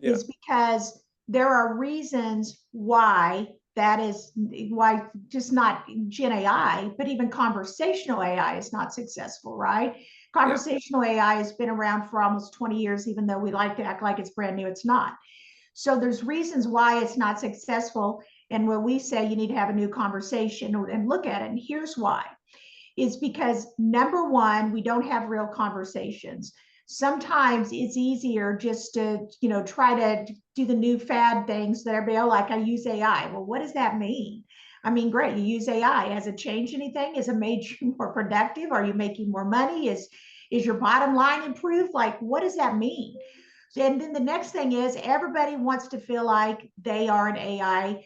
is because there are reasons why that is, why just not Gen AI, but even conversational AI is not successful, right? Conversational AI has been around for almost 20 years, even though we like to act like it's brand new, it's not. So there's reasons why it's not successful. And when we say you need to have a new conversation and look at it, and here's why, is because number one, we don't have real conversations. Sometimes it's easier just to, try to do the new fad things that everybody, like, I use AI. Well, what does that mean? I mean, great, you use AI. Has it changed anything? Has it made you more productive? Are you making more money? Is your bottom line improved? Like, what does that mean? And then the next thing is everybody wants to feel like they are an AI,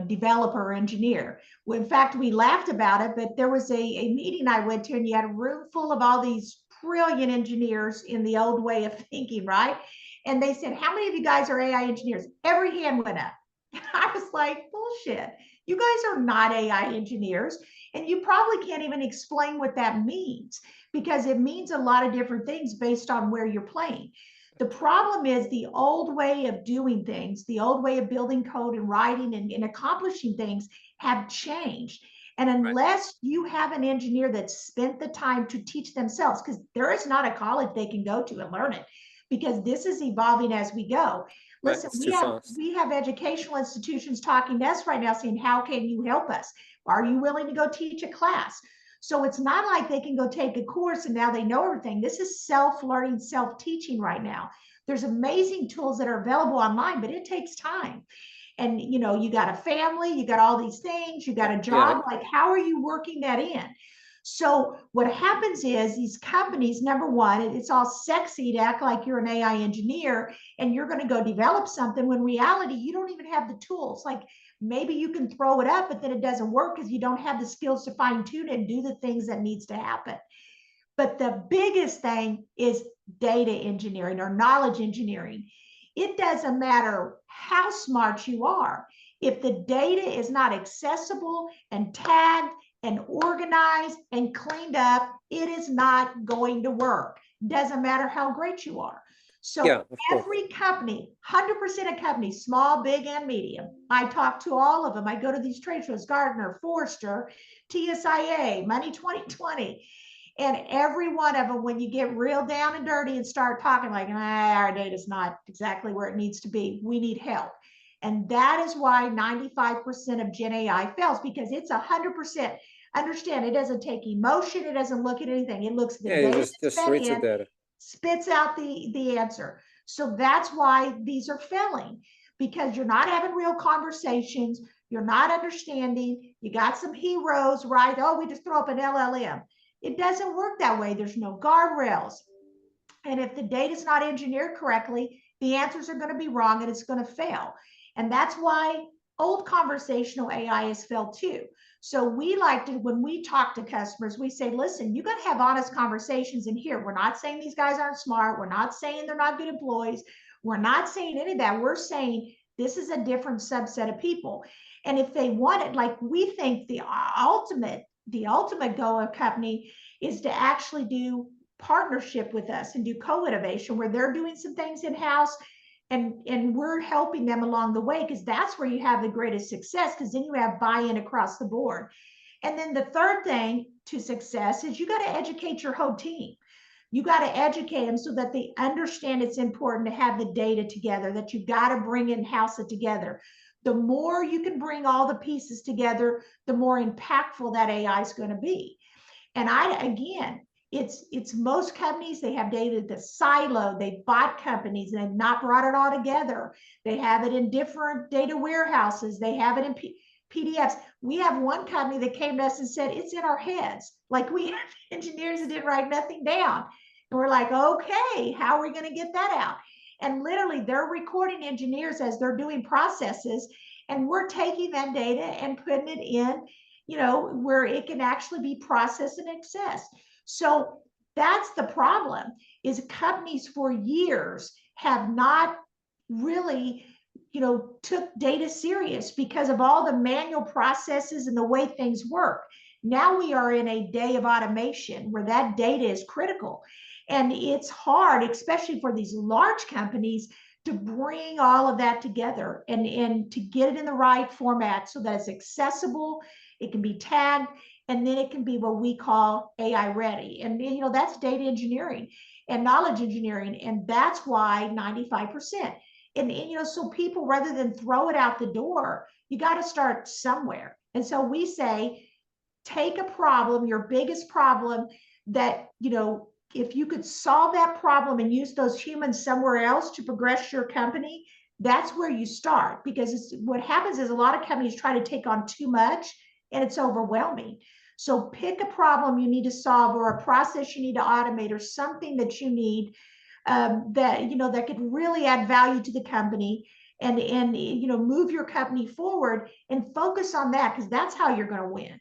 developer or engineer. Well, in fact, we laughed about it, but there was a meeting I went to, and you had a room full of all these brilliant engineers in the old way of thinking, right? And they said, how many of you guys are AI engineers? Every hand went up. I was like, bullshit. You guys are not AI engineers. And you probably can't even explain what that means, because it means a lot of different things based on where you're playing. The problem is the old way of doing things, the old way of building code and writing and accomplishing things have changed. And unless you have an engineer that spent the time to teach themselves, because there is not a college they can go to and learn it, because this is evolving as we go. Listen, we have educational institutions talking to us right now saying, how can you help us? Are you willing to go teach a class? So it's not like they can go take a course and now they know everything. This is self-learning, self-teaching right now. There's amazing tools that are available online, but it takes time. And you got a family, you got all these things, you got a job. Like, how are you working that in? So what happens is these companies, number one, it's all sexy to act like you're an AI engineer and you're going to go develop something when in reality you don't even have the tools. Like, maybe you can throw it up, but then it doesn't work because you don't have the skills to fine tune it and do the things that needs to happen. But the biggest thing is data engineering or knowledge engineering. It doesn't matter how smart you are. If the data is not accessible and tagged and organized and cleaned up, it is not going to work. Doesn't matter how great you are. So every company, 100% of companies, small, big, and medium, I talk to all of them. I go to these trade shows, Gartner, Forrester, TSIA, Money 2020. And every one of them, when you get real down and dirty and start talking like, our data is not exactly where it needs to be, we need help. And that is why 95% of Gen AI fails, because it's 100%. Understand, it doesn't take emotion. It doesn't look at anything. It looks at the data, just reads the data, spits out the answer. So that's why these are failing, because you're not having real conversations. You're not understanding. You got some heroes, right? Oh, we just throw up an LLM. It doesn't work that way. There's no guardrails. And if the data is not engineered correctly, the answers are going to be wrong and it's going to fail. And that's why old conversational AI has failed too. So we like to, when we talk to customers, we say, listen, you got to have honest conversations in here. We're not saying these guys aren't smart. We're not saying they're not good employees. We're not saying any of that. We're saying this is a different subset of people. And if they want it, like, we think the ultimate goal of a company is to actually do partnership with us and do co-innovation, where they're doing some things in-house and we're helping them along the way, because that's where you have the greatest success, because then you have buy-in across the board. And then the third thing to success is you got to educate your whole team. You got to educate them so that they understand it's important to have the data together, that you got to bring in-house it together. The more you can bring all the pieces together, the more impactful that AI is going to be. And it's most companies, they have data that's siloed. They've bought companies and they've not brought it all together. They have it in different data warehouses. They have it in PDFs. We have one company that came to us and said, it's in our heads. Like, we have engineers that didn't write nothing down. And we're like, okay, how are we going to get that out? And literally they're recording engineers as they're doing processes, and we're taking that data and putting it in, where it can actually be processed and accessed. So that's the problem, is companies for years have not really, took data serious because of all the manual processes and the way things work. Now we are in a day of automation where that data is critical. And it's hard, especially for these large companies, to bring all of that together and to get it in the right format so that it's accessible, it can be tagged, and then it can be what we call AI ready. And that's data engineering and knowledge engineering. And that's why 95%. And so people, rather than throw it out the door, you got to start somewhere. And so we say, take a problem, your biggest problem that, if you could solve that problem and use those humans somewhere else to progress your company, that's where you start. Because what happens is a lot of companies try to take on too much and it's overwhelming. So pick a problem you need to solve, or a process you need to automate, or something that you need, that could really add value to the company, and move your company forward, and focus on that, because that's how you're going to win.